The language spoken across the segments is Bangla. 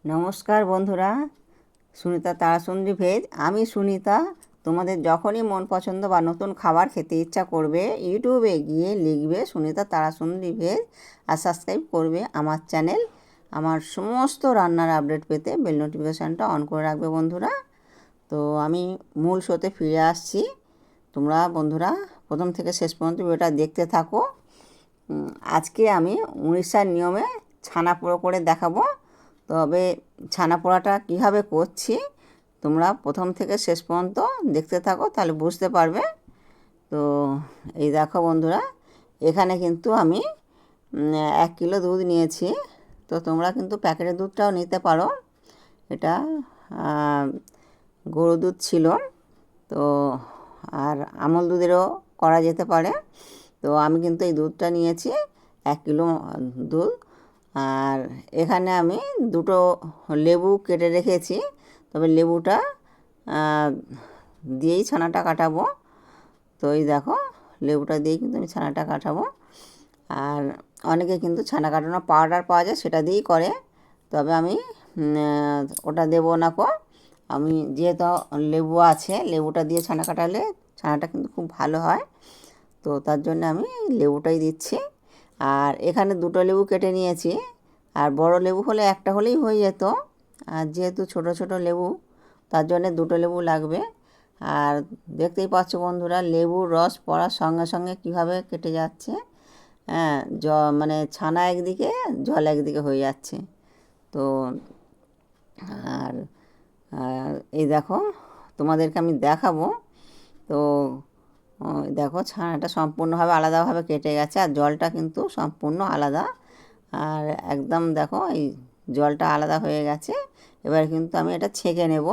নমস্কার বন্ধুরা, সুনিতা তারাসুন্দরী ভেজ। আমি সুনিতা। তোমাদের যখনই মন পছন্দ বা নতুন খাবার খেতে ইচ্ছা করবে, ইউটিউবে গিয়ে লিখবে সুনিতা তারাসুন্দরী ভেজ আর সাবস্ক্রাইব করবে আমার চ্যানেল। আমার সমস্ত রান্নার আপডেট পেতে বেল নোটিফিকেশানটা অন করে রাখবে বন্ধুরা। তো আমি মূল শোতে ফিরে আসছি। তোমরা বন্ধুরা প্রথম থেকে শেষ পর্যন্ত ভিডিওটা দেখতে থাকো। আজকে আমি উড়িষ্যার নিয়মে ছানা পোড়া করে দেখাবো। তবে ছানা পোড়াটা কীভাবে করছি তোমরা প্রথম থেকে শেষ পর্যন্ত দেখতে থাকো, তাহলে বুঝতে পারবে। তো এই দেখো বন্ধুরা, এখানে কিন্তু আমি 1 কিলো দুধ নিয়েছি। তো তোমরা কিন্তু প্যাকেটের দুধটাও নিতে পারো। এটা গরু দুধ ছিল, তো আর আমল দুধেরও করা যেতে পারে। তো আমি কিন্তু এই দুধটা নিয়েছি, 1 কিলো দুধ। আর এখানে আমি 2টো লেবু কেটে রেখেছি। তবে লেবুটা দিয়েই ছানাটা কাটাবো। তো এই দেখো, লেবুটা দিয়েই কিন্তু আমি ছানাটা কাটাবো। আর অনেকে কিন্তু ছানা কাটানো পাউডার পাওয়া যায়, সেটা দিয়েই করে। তবে আমি ওটা দেবো না কো। আমি যেহেতু লেবু আছে, লেবুটা দিয়ে ছানা কাটালে ছানাটা কিন্তু খুব ভালো হয়। তো তার জন্য আমি লেবুটাই দিচ্ছি। আর এখানে 2টো লেবু কেটে নিয়েছি। আর বড় লেবু হলে একটা হলেই হয়ে যেত, আর যেহেতু ছোট ছোট লেবু, তার জন্যে 2টো লেবু লাগবে। আর দেখতেই পাচ্ছ বন্ধুরা, লেবুর রস পড়ার সঙ্গে সঙ্গে কীভাবে কেটে যাচ্ছে। হ্যাঁ, মানে ছানা একদিকে, জল একদিকে হয়ে যাচ্ছে। তো আর এই দেখো, তোমাদেরকে আমি দেখাবো। তো দেখো, ছানাটা সম্পূর্ণভাবে আলাদাভাবে কেটে গেছে, আর জলটা কিন্তু সম্পূর্ণ আলাদা। আর একদম দেখো, এই জলটা আলাদা হয়ে গেছে। এবার কিন্তু আমি এটা ছেঁকে নেব।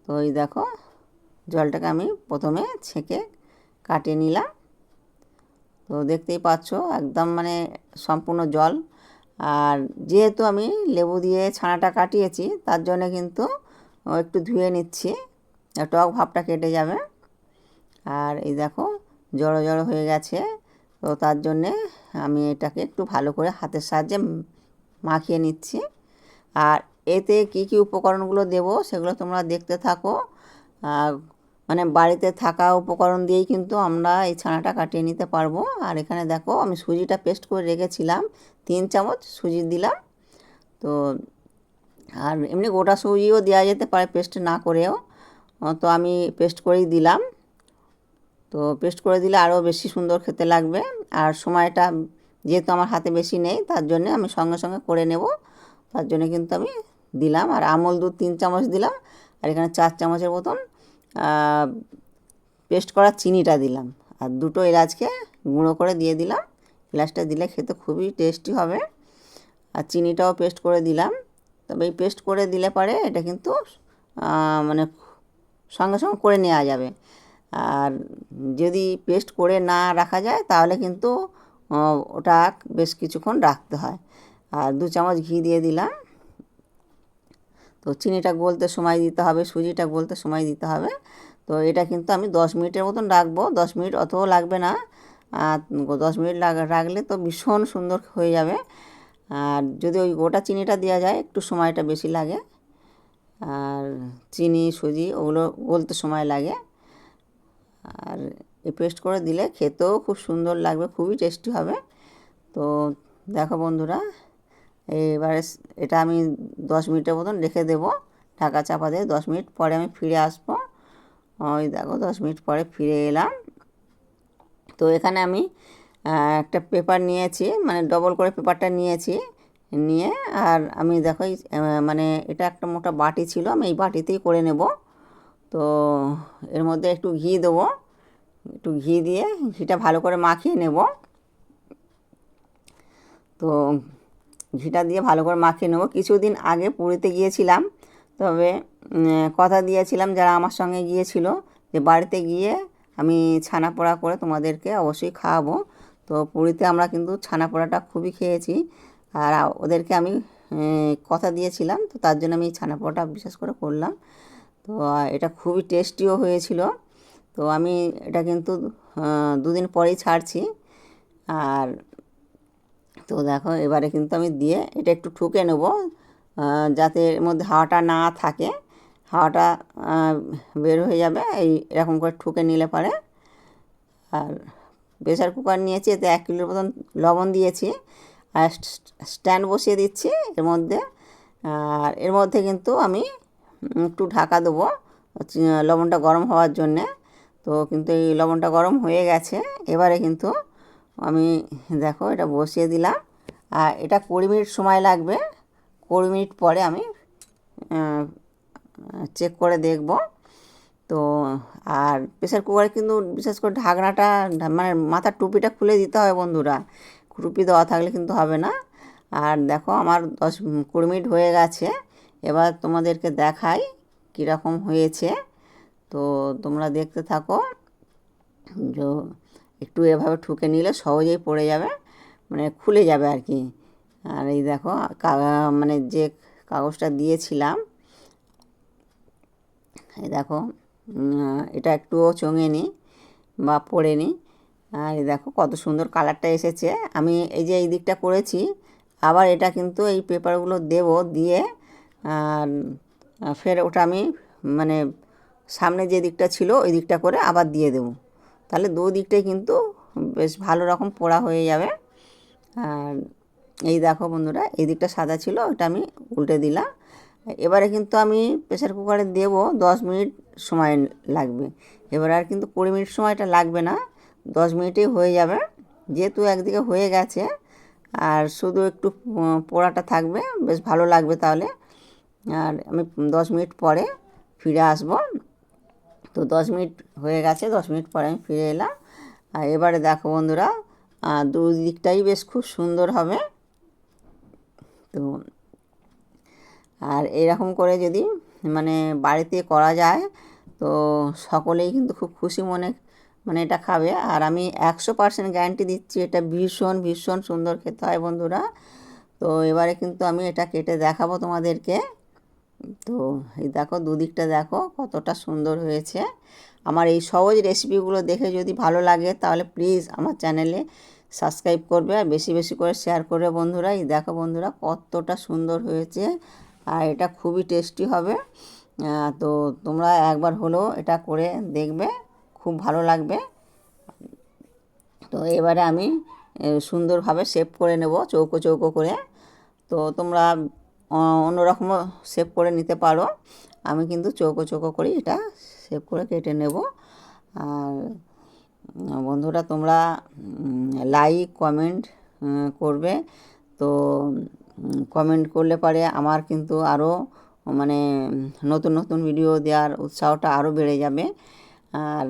তো এই দেখো, জলটাকে আমি প্রথমে ছেঁকে কাটিয়ে নিলাম। তো দেখতেই পাচ্ছ একদম মানে সম্পূর্ণ জল। আর যেহেতু আমি লেবু দিয়ে ছানাটা কাটিয়েছি, তার জন্য কিন্তু একটু ধুয়ে নিচ্ছি, টক ভাবটা কেটে যাবে। আর এই দেখো, জড়ো জড়ো হয়ে গেছে। তো তার জন্যে আমি এটাকে একটু ভালো করে হাতের সাহায্যে মাখিয়ে নিচ্ছি। আর এতে কি কি উপকরণগুলো দেব সেগুলো তোমরা দেখতে থাকো। মানে বাড়িতে থাকা উপকরণ দিয়েই কিন্তু আমরা এই ছানাটা কাটিয়ে নিতে পারবো। আর এখানে দেখো, আমি সুজিটা পেস্ট করে রেখেছিলাম, 3 চামচ সুজি দিলাম। তো আর এমনি গোটা সুজিও দেওয়া যেতে পারে পেস্ট না করেও। তো আমি পেস্ট করেই দিলাম। তো পেস্ট করে দিলে আরও বেশি সুন্দর খেতে লাগবে। আর সময়টা যেহেতু আমার হাতে বেশি নেই, তার জন্য আমি সঙ্গে সঙ্গে করে নেব। তার জন্য কিন্তু আমি দিলাম। আর আমল দুধ 3 চামচ দিলাম। আর এখানে 4 চামচের মতন পেস্ট করা চিনিটা দিলাম। আর 2টো এলাচকে গুঁড়ো করে দিয়ে দিলাম। এলাচটা দিলে খেতে খুবই টেস্টি হবে। আর চিনিটাও পেস্ট করে দিলাম। তবে এই পেস্ট করে দিলে পরে এটা কিন্তু মানে সঙ্গে সঙ্গে করে নেওয়া যাবে। আর যদি পেস্ট করে না রাখা যায়, তাহলে কিন্তু ওটা বেশ কিছুক্ষণ রাখতে হয়। আর 2 চামচ ঘি দিয়ে দিলাম। তো চিনিটা গলতে সময় দিতে হবে, সুজিটা গলতে সময় দিতে হবে। তো এটা কিন্তু আমি 10 মিনিটের মতন রাখবো। 10 মিনিট অতও লাগবে না। আর 10 মিনিট রাখলে তো ভীষণ সুন্দর হয়ে যাবে। আর যদি ওই গোটা চিনিটা দেওয়া যায়, একটু সময়টা বেশি লাগে। আর চিনি সুজি ওগুলো গলতে সময় লাগে। আর এই পেস্ট করে দিলে খেতেও খুব সুন্দর লাগবে, খুবই টেস্টি হবে। তো দেখো বন্ধুরা, এবারে এটা আমি 10 মিনিটের মতন রেখে দেবো ঢাকা চাপা দিয়ে। 10 মিনিট পরে আমি ফিরে আসবো। ওই দেখো, 10 মিনিট পরে ফিরে এলাম। তো এখানে আমি একটা পেপার নিয়েছি, মানে ডবল করে পেপারটা নিয়েছি নিয়ে। আর আমি দেখো, মানে এটা একটা মোটা বাটি ছিল, আমি এই বাটিতেই করে নেব। তো এর মধ্যে একটু ঘি দেবো। একটু ঘি দিয়ে ঘিটা ভালো করে মাখিয়ে নেব। তো ঘিটা দিয়ে ভালো করে মাখিয়ে নেব। কিছুদিন আগে পুরীতে গিয়েছিলাম। তবে কথা দিয়েছিলাম যারা আমার সঙ্গে গিয়েছিল, যে বাড়িতে গিয়ে আমি ছানা পোড়া করে তোমাদেরকে অবশ্যই খাওয়াবো। তো পুরীতে আমরা কিন্তু ছানা পোড়াটা খুবই খেয়েছি। আর ওদেরকে আমি কথা দিয়েছিলাম, তো তার জন্য আমি ছানা পোড়াটা বিশেষ করে করলাম। তো এটা খুবই টেস্টিও হয়েছিল। তো আমি এটা কিন্তু 2 দিন পরেই ছাড়ছি। আর তো দেখো এবারে কিন্তু আমি দিয়ে এটা একটু ঠুকে নেব, যাতে এর মধ্যে হাওয়াটা না থাকে, হাওয়াটা বের হয়ে যাবে। এরকম করে ঠুকে নিলে পারে। আর প্রেসার কুকার নিয়েছি, এতে 1 কিলোর মতন লবণ দিয়েছি, আর স্ট্যান্ড বসিয়ে দিচ্ছি এর মধ্যে। আর এর মধ্যে কিন্তু আমি একটু ঢাকা দেবো লবণটা গরম হওয়ার জন্যে। তো কিন্তু এই লবণটা গরম হয়ে গেছে। এবারে কিন্তু আমি দেখো এটা বসিয়ে দিলাম, আর এটা 20 মিনিট সময় লাগবে। 20 মিনিট পরে আমি চেক করে দেখব। তো আর প্রেসার কুকারে কিন্তু বিশেষ করে ঢাকনাটা মানে মাথার টুপিটা খুলে দিতে হবে বন্ধুরা, টুপি দেওয়া থাকলে কিন্তু হবে না। আর দেখো আমার 10-20 মিনিট হয়ে গেছে। এবার তোমাদেরকে দেখাই কীরকম হয়েছে। তো তোমরা দেখতে থাকো। যে একটু এভাবে ঠুকে নিলে সহজেই পড়ে যাবে, মানে খুলে যাবে আর কি। আর এই দেখো মানে যে কাগজটা দিয়েছিলাম, এই দেখো এটা একটুও চোঙেনি বা পড়েনি। আর এই দেখো কত সুন্দর কালারটা এসেছে। আমি এই যে এই দিকটা করেছি, আবার এটা কিন্তু এই পেপারগুলো দেব, দিয়ে আর ফের ওটা আমি মানে সামনে যে দিকটা ছিল ওই দিকটা করে আবার দিয়ে দেব, তাহলে দিকটাই কিন্তু বেশ ভালো রকম পোড়া হয়ে যাবে। আর এই দেখো বন্ধুরা, এই দিকটা সাদা ছিল, ওটা আমি উল্টে দিলাম। এবারে কিন্তু আমি প্রেসার কুকারে দেব 10 মিনিট সময় লাগবে। এবার আর কিন্তু 20 মিনিট সময়টা লাগবে না, 10 মিনিটেই হয়ে যাবে। যেহেতু একদিকে হয়ে গেছে, আর শুধু একটু পোড়াটা থাকবে, বেশ ভালো লাগবে তাহলে। আর আমি 10 মিনিট পরে ফিরে আসব। তো 10 মিনিট হয়ে গেছে, 10 মিনিট পরে আমি ফিরে এলাম। আর এবারে দেখো বন্ধুরা, দিকটাই বেশ খুব সুন্দর হবে। তো আর এরকম করে যদি মানে বাড়িতে করা যায়, তো সকলেই কিন্তু খুব খুশি মনে মানে এটা খাবে। আর আমি 100% গ্যারান্টি দিচ্ছি, এটা ভীষণ ভীষণ সুন্দর খেতে হয় বন্ধুরা। তো এবারে কিন্তু আমি এটা কেটে দেখাবো তোমাদেরকে। তো এই দেখো দুদিকটা দেখো কতটা সুন্দর হয়েছে। আমার এই সহজ রেসিপিগুলো দেখে যদি ভালো লাগে, তাহলে প্লিজ আমার চ্যানেলে সাবস্ক্রাইব করবে, আর বেশি বেশি করে শেয়ার করবে বন্ধুরা। এই দেখো বন্ধুরা কতটা সুন্দর হয়েছে, আর এটা খুবই টেস্টি হবে। তো তোমরা একবার হলেও এটা করে দেখবে, খুব ভালো লাগবে। তো এবারে আমি সুন্দরভাবে শেপ করে নেব, চৌকো চৌকো করে। তো তোমরা অন্যরকমও শেপ করে নিতে পারো, আমি কিন্তু চৌকো চৌকো করেই এটা শেপ করে কেটে নেব। আর বন্ধুরা তোমরা লাইক কমেন্ট করবে। তো কমেন্ট করলে পারে আমার কিন্তু আরও মানে নতুন নতুন ভিডিও দেওয়ার উৎসাহটা আরও বেড়ে যাবে। আর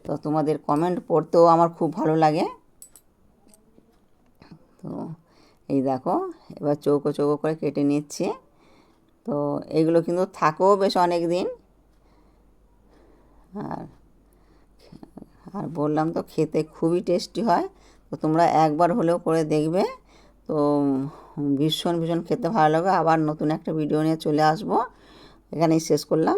তো তোমাদের কমেন্ট পড়তেও আমার খুব ভালো লাগে। তো এই দেখো এবার চৌকো চৌকো করে কেটে নিচ্ছি। তো এগুলো কিন্তু থাকেও বেশ অনেক দিন। আর আর বললাম তো খেতে খুবই টেস্টি হয়। তো তোমরা একবার হলেও করে দেখবে। তো ভীষণ ভীষণ খেতে ভালো লাগে। আবার নতুন একটা ভিডিও নিয়ে চলে আসবো। এখানেই শেষ করলাম।